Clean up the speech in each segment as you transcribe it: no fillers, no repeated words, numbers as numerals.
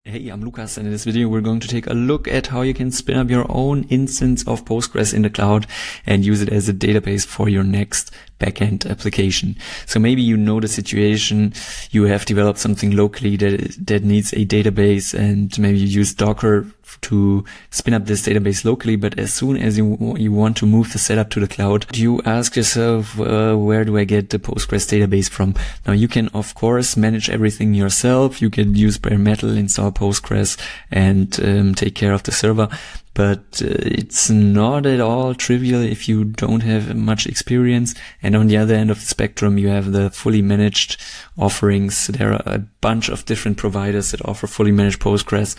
Hey, I'm Lukas, and in this video we're going to take a look at how you can spin up your own instance of Postgres in the cloud and use it as a database for your next backend application. So maybe you know the situation, you have developed something locally that needs a database, and maybe you use Docker to spin up this database locally, but as soon as you want to move the setup to the cloud, you ask yourself, where do I get the Postgres database from? Now you can of course manage everything yourself. You can use bare metal, install Postgres, and take care of the server. But it's not at all trivial if you don't have much experience. And on the other end of the spectrum, you have the fully managed offerings. There are a bunch of different providers that offer fully managed Postgres,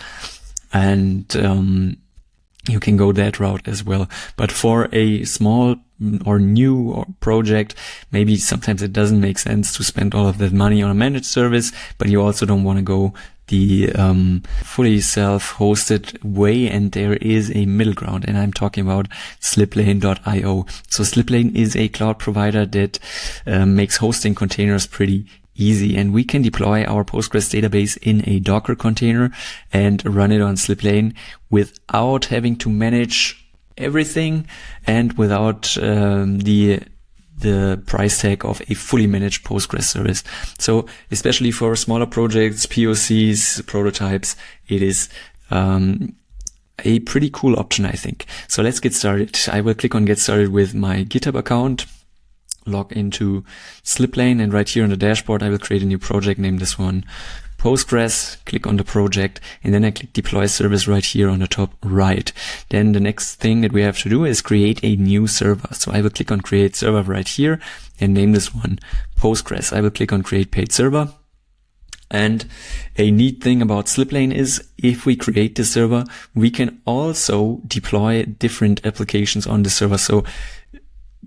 and you can go that route as well. But for a small or new project, maybe sometimes it doesn't make sense to spend all of that money on a managed service, but you also don't want to go the fully self-hosted way, and there is a middle ground, and I'm talking about Sliplane.io. So Sliplane is a cloud provider that makes hosting containers pretty easy, and we can deploy our Postgres database in a Docker container and run it on Sliplane without having to manage everything and without the price tag of a fully managed Postgres service. So especially for smaller projects, POCs, prototypes, it is a pretty cool option, I think. So let's get started. I will click on Get Started with my GitHub account, log into Sliplane, and right here on the dashboard I will create a new project, name this one Postgres, click on the project, and then I click Deploy Service right here on the top right. Then the next thing that we have to do is create a new server. So I will click on Create Server right here and name this one Postgres. I will click on Create Paid Server. And a neat thing about Sliplane is if we create the server, we can also deploy different applications on the server. So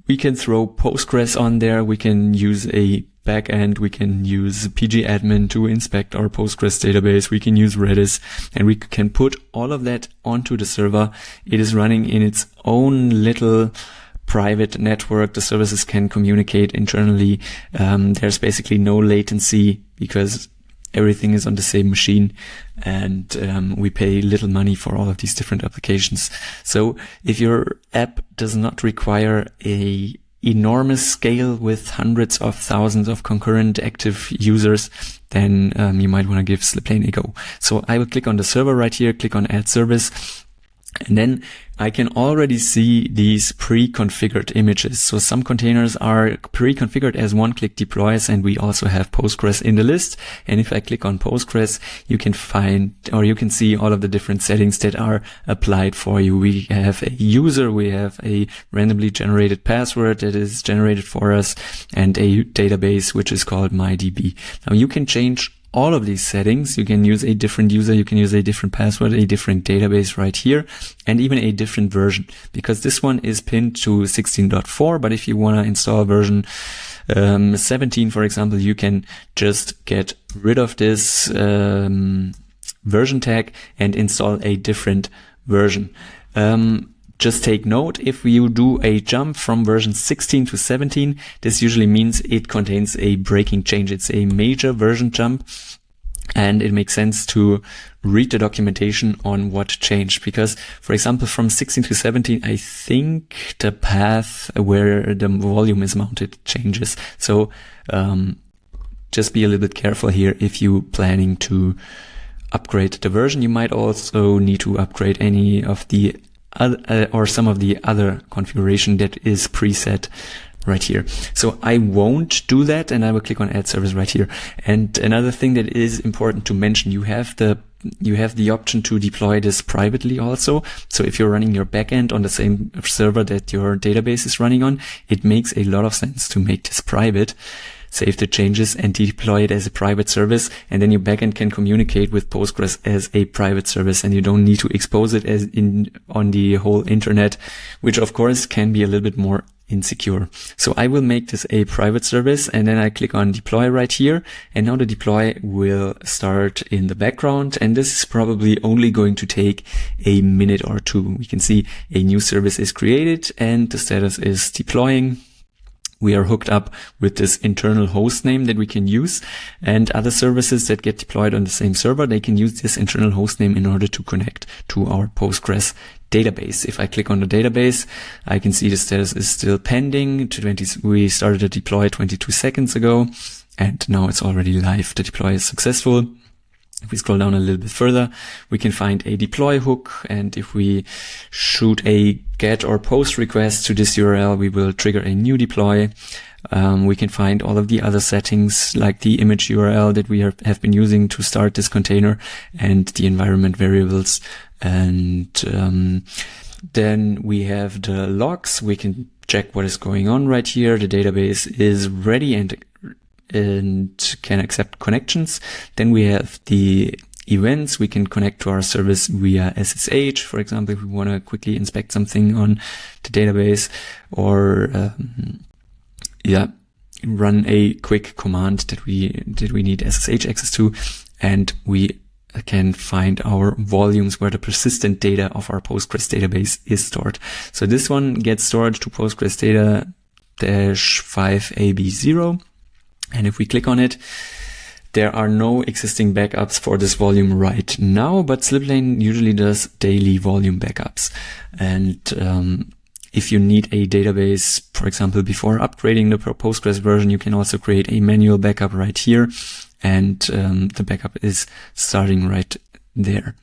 we can throw Postgres on there, we can use a backend, we can use pgadmin to inspect our Postgres database, we can use Redis, and we can put all of that onto the server. It is running in its own little private network. The services can communicate internally. There's basically no latency because everything is on the same machine, and we pay little money for all of these different applications. So if your app does not require a enormous scale with hundreds of thousands of concurrent active users, then you might want to give Sliplane a go. So I will click on the server right here, click on Add Service, and then I can already see these pre-configured images. So some containers are pre-configured as one-click deploys, and we also have Postgres in the list. And if I click on Postgres, you can find, or you can see all of the different settings that are applied for you. We have a user, we have a randomly generated password that is generated for us, and a database which is called MyDB. Now you can change all of these settings. You can use a different user, you can use a different password, a different database right here, and even a different version, because this one is pinned to 16.4, but if you want to install version 17, for example, you can just get rid of this version tag and install a different version. Just take note, if you do a jump from version 16 to 17, this usually means it contains a breaking change. It's a major version jump, and it makes sense to read the documentation on what changed. Because, for example, from 16 to 17, I think the path where the volume is mounted changes. So just be a little bit careful here if you're planning to upgrade the version. You might also need to upgrade any of the or some of the other configuration that is preset right here. So I won't do that, and I will click on Add Service right here. And another thing that is important to mention, you have the option to deploy this privately also. So if you're running your backend on the same server that your database is running on, it makes a lot of sense to make this private, save the changes, and deploy it as a private service, and then your backend can communicate with Postgres as a private service, and you don't need to expose it as on the whole internet, which of course can be a little bit more insecure. So I will make this a private service, and then I click on deploy right here, and now the deploy will start in the background, and this is probably only going to take a minute or two. We can see a new service is created and the status is deploying. we are hooked up with this internal host name that we can use, and other services that get deployed on the same server, they can use this internal host name in order to connect to our Postgres database. If I click on the database, I can see the status is still pending. We started to deploy 22 seconds ago, and now it's already live. The deploy is successful. If we scroll down a little bit further, we can find a deploy hook, and if we shoot a get or post request to this URL, we will trigger a new deploy. We can find all of the other settings, like the image URL that we have been using to start this container, and the environment variables. And then we have the logs. We can check what is going on right here. The database is ready and can accept connections. Then we have the events. We can connect to our service via SSH, for example, if we want to quickly inspect something on the database, or run a quick command that we need SSH access to, and we can find our volumes where the persistent data of our Postgres database is stored. So this one gets stored to Postgres data -5AB0. And if we click on it, there are no existing backups for this volume right now, but Sliplane usually does daily volume backups. And if you need a database, for example, before upgrading the Postgres version, you can also create a manual backup right here. And the backup is starting right there.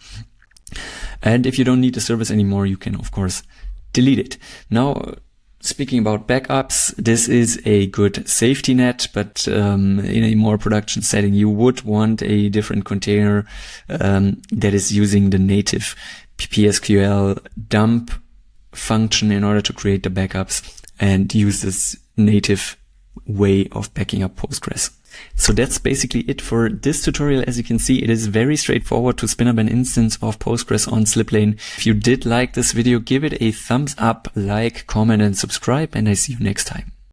And if you don't need the service anymore, you can, of course, delete it. Now, speaking about backups, this is a good safety net, but in a more production setting, you would want a different container that is using the native PSQL dump function in order to create the backups and use this native way of backing up Postgres. So that's basically it for this tutorial. As you can see, it is very straightforward to spin up an instance of Postgres on Sliplane. If you did like this video, give it a thumbs up, like, comment, and subscribe, and I see you next time.